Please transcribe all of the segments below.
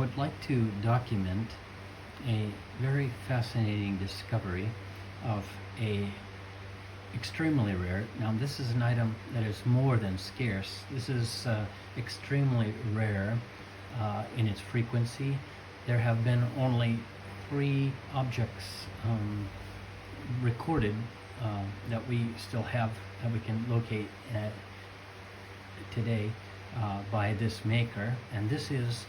would like to document a very fascinating discovery of a extremely rare. Now this is an item that is more than scarce. This is extremely rare in its frequency. There have been only 3 objects recorded that we still have, that we can locate today by this maker, and this is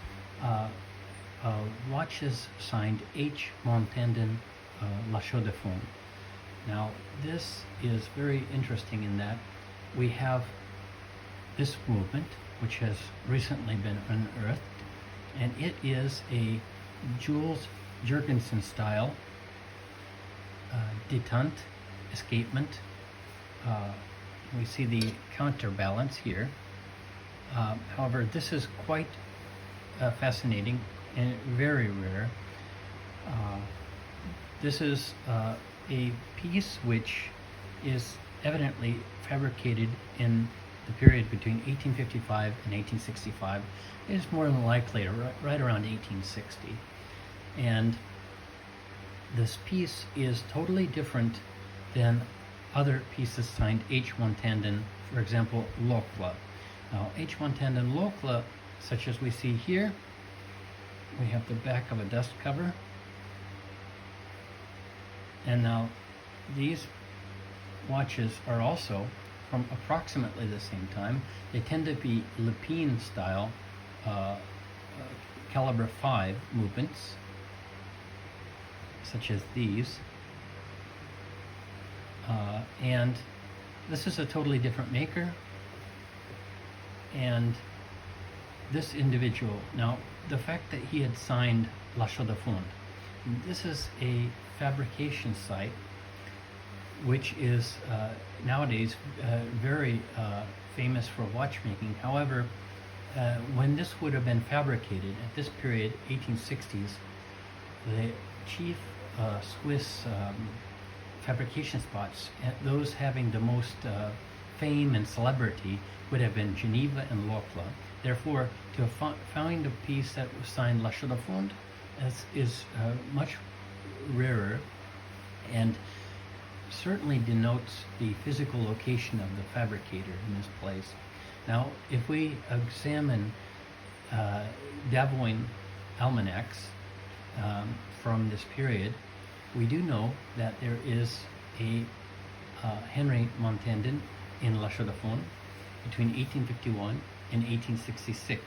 watches signed H. Montandon La Chaux de Fonds. Now this is very interesting in that we have this movement which has recently been unearthed, and it is a Jules Jurgensen style detente escapement. We see the counterbalance here. However, this is quite fascinating and very rare. This is a piece which is evidently fabricated in the period between 1855 and 1865. It is more than likely right around 1860. And this piece is totally different than other pieces signed H. Montandon, for example, L'Ocle. Now, H. Montandon L'Ocle, such as we see here, we have the back of a dust cover. And now these watches are also from approximately the same time. They tend to be Lepine style caliber 5 movements, such as these. And this is a totally different maker. And this individual, now the fact that he had signed La Chaux de Fonds, this is a fabrication site which is nowadays very famous for watchmaking. However, when this would have been fabricated at this period, 1860s, the chief Swiss fabrication spots, those having the most fame and celebrity, would have been Geneva and L'Ocle. Therefore, to have found a piece that was signed La Chaux de Fonds is much rarer, and certainly denotes the physical location of the fabricator in this place. Now, if we examine Davoine almanacs from this period, we do know that there is a Henry Montandon in La Chaux de Fonds between 1851 and 1866,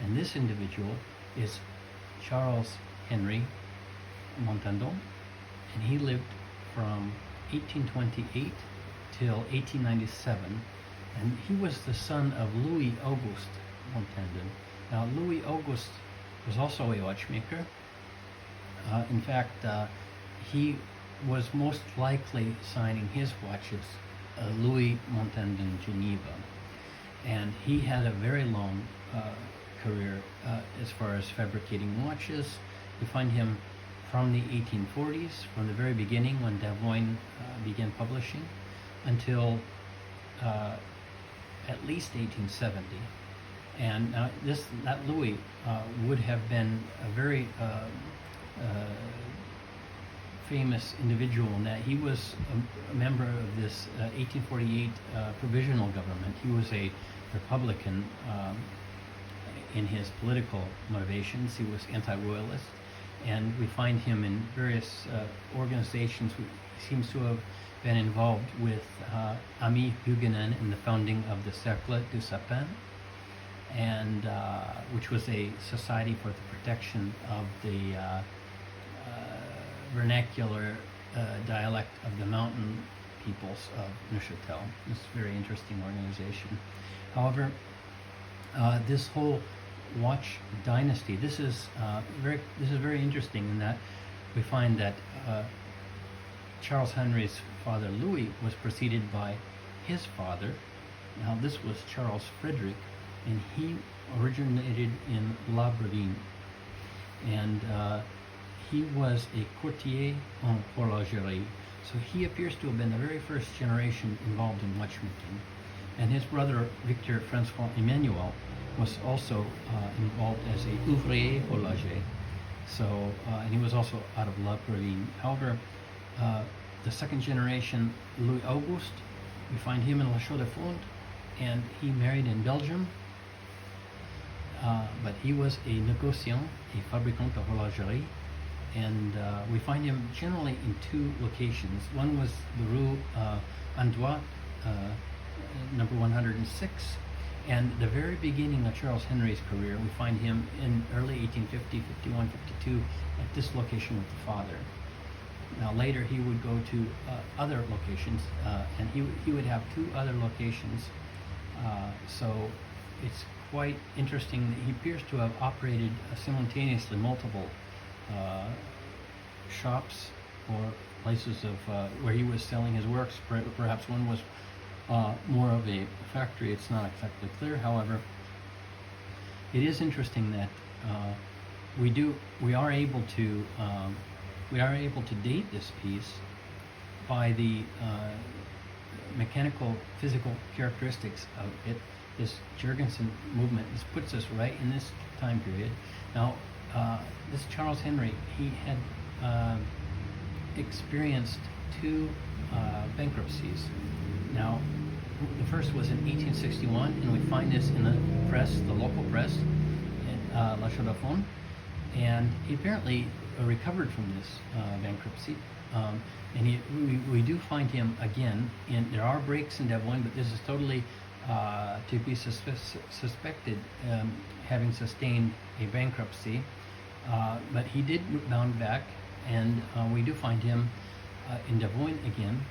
and this individual is Charles Henry Montandon, and he lived from 1828 till 1897, and he was the son of Louis Auguste Montandon. Now, Louis Auguste was also a watchmaker. In fact, he was most likely signing his watches Louis Montandon Geneva, and he had a very long career as far as fabricating watches. We find him from the 1840s, from the very beginning when Davoine began publishing, until at least 1870. And that Louis would have been a very famous individual in that he was a member of this 1848 provisional government. He was a Republican in his political motivations. He was anti-royalist, and we find him in various organizations. He seems to have been involved with Amis Huguenots in the founding of the Cercle du Sapin, and which was a society for the protection of the vernacular dialect of the mountain peoples of Neuchâtel. It's a very interesting organization. However, this whole watch dynasty, this is very interesting in that we find that Charles Henry's father Louis was preceded by his father. Now this was Charles Frederick, and he originated in La Brevine, and he was a courtier en horlogerie. So he appears to have been the very first generation involved in watchmaking. And his brother Victor Francois Emmanuel was also involved as a ouvrier horloger. So, and he was also out of La Praline. However, the second generation, Louis Auguste, we find him in La Chaux-de-Fonds, and he married in Belgium. But he was a négociant, a fabricant de horlogerie, and we find him generally in two locations. One was the Rue Andois, number 106, and the very beginning of Charles Henry's career, we find him in early 1850, 51, 52 at this location with the father. Now later he would go to other locations, and he would have two other locations. So it's quite interesting that he appears to have operated simultaneously multiple shops or places of where he was selling his works. Perhaps one was more of a factory. It's not exactly clear. However, it is interesting that we are able to date this piece by the mechanical physical characteristics of it. This Jurgensen movement, this puts us right in this time period. Now, this Charles Henry, he had experienced two bankruptcies. Now, the first was in 1861, and we find this in the press, the local press, in La Chaux-de-Fonds, and he apparently recovered from this bankruptcy. And we do find him again, there are breaks in Devoin, but this is totally to be suspected having sustained a bankruptcy. But he did bound back, and we do find him in Devoin again.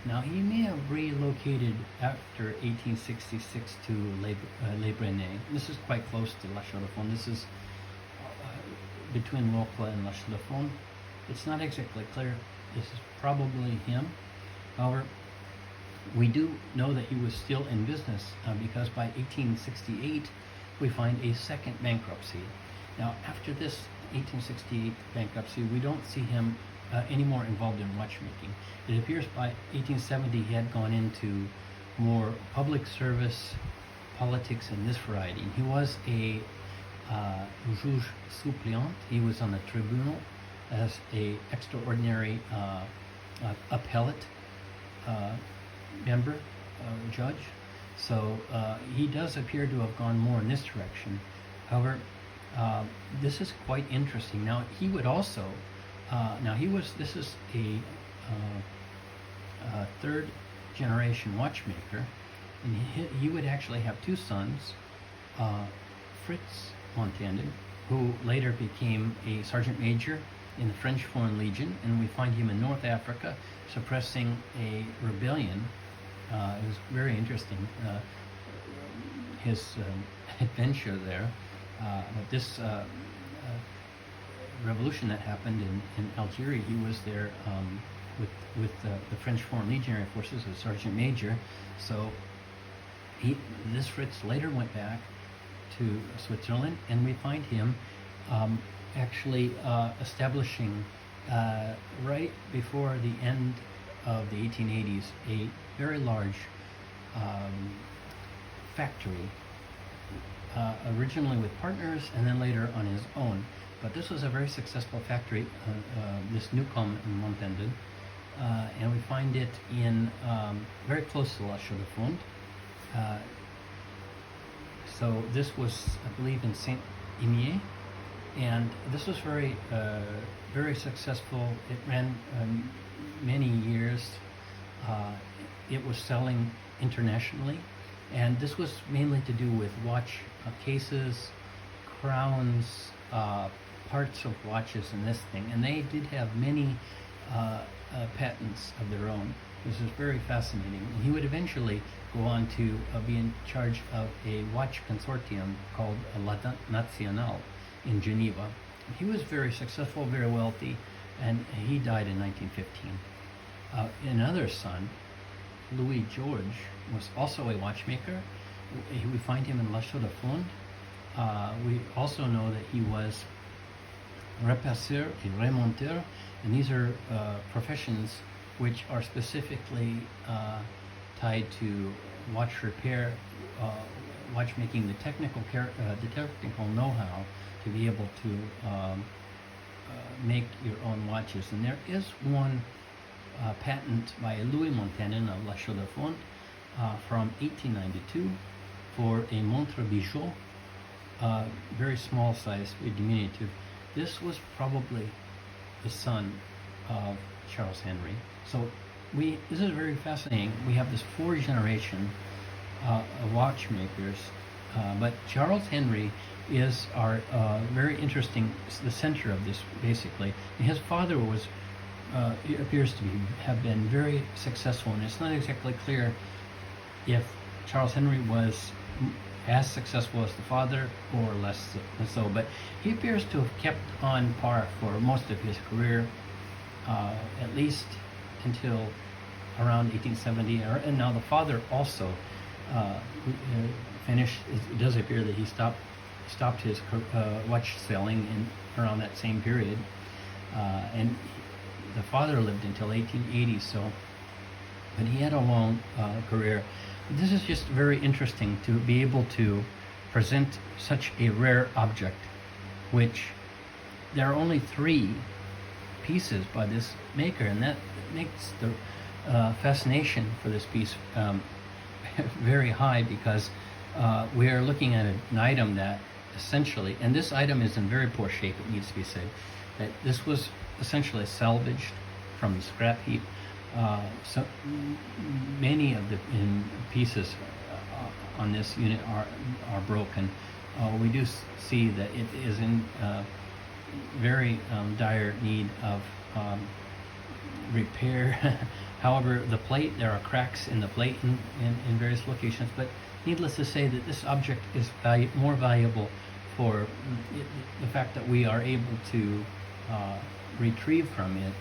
Now, he may have relocated after 1866 to Les Brenets. This is quite close to La Chaux-de-Fonds. This is between Rocle and La Chaux-de-Fonds. It's not exactly clear. This is probably him. However, we do know that he was still in business because by 1868 we find a second bankruptcy. Now, after this 1868 bankruptcy, we don't see him anymore involved in watchmaking. It appears by 1870 he had gone into more public service, politics, and this variety. He was a juge suppléant. He was on the tribunal as a extraordinary appellate member, judge. So he does appear to have gone more in this direction. However, this is quite interesting. Now, he would also this is a third generation watchmaker, and he would actually have two sons, Fritz Montandon, who later became a sergeant major in the French Foreign Legion, and we find him in North Africa suppressing a rebellion. It was very interesting, his adventure there. But this revolution that happened in Algeria, he was there with the French Foreign Legionary Forces as Sergeant Major. So this Fritz later went back to Switzerland, and we find him actually establishing right before the end of the 1880s a very large factory, originally with partners and then later on his own. But this was a very successful factory, this Neuchâtel in Montandon, and we find it in very close to La Chaux-de-Fonds. So this was, I believe, in Saint-Imier, and this was very, very successful. It ran many years. It was selling internationally, and this was mainly to do with watch cases, crowns, parts of watches, and this thing. And they did have many patents of their own. This is very fascinating. And he would eventually go on to be in charge of a watch consortium called La Nationale in Geneva. He was very successful, very wealthy, and he died in 1915. Another son, Louis George, was also a watchmaker. We find him in La Chaux-de-Fonds. We also know that he was repasseur et remonteur, and these are professions which are specifically tied to watch repair, watchmaking, the technical know-how to be able to make your own watches. And there is one patent by Louis Montandon of La Chaux from 1892 for a montre bijou, very small size, very diminutive. This was probably the son of Charles Henry. So this is very fascinating. We have this 4th generation of watchmakers, but Charles Henry is our very interesting, the center of this basically. And his father was, it appears to have been very successful, and it's not exactly clear if Charles Henry was as successful as the father or less so, but he appears to have kept on par for most of his career, at least until around 1870. And now the father also finished. It does appear that he stopped his watch selling in around that same period, and the father lived until 1880. So, but he had a long career. This is just very interesting to be able to present such a rare object, which there are only 3 pieces by this maker, and that makes the fascination for this piece very high, because we are looking at an item that essentially, and this item is in very poor shape, it needs to be said, that this was essentially salvaged from the scrap heap. So many of the pieces on this unit are broken. We do see that it is in very dire need of repair. However, the plate, there are cracks in the plate in various locations, but needless to say that this object is more valuable for the fact that we are able to retrieve from it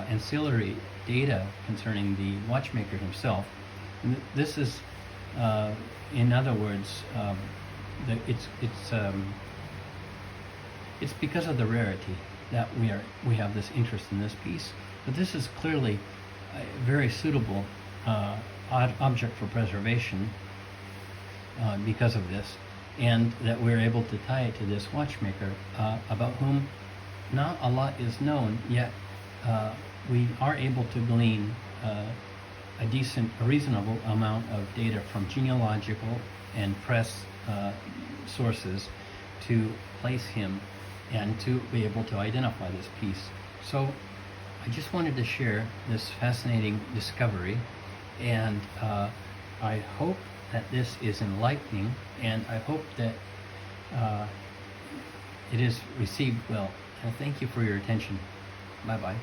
ancillary data concerning the watchmaker himself. And this is, in other words, it's because of the rarity that we have this interest in this piece. But this is clearly a very suitable object for preservation because of this, and that we're able to tie it to this watchmaker, about whom not a lot is known, yet we are able to glean a reasonable amount of data from genealogical and press sources to place him and to be able to identify this piece. So I just wanted to share this fascinating discovery, and I hope that this is enlightening, and I hope that it is received well. And thank you for your attention. Bye-bye.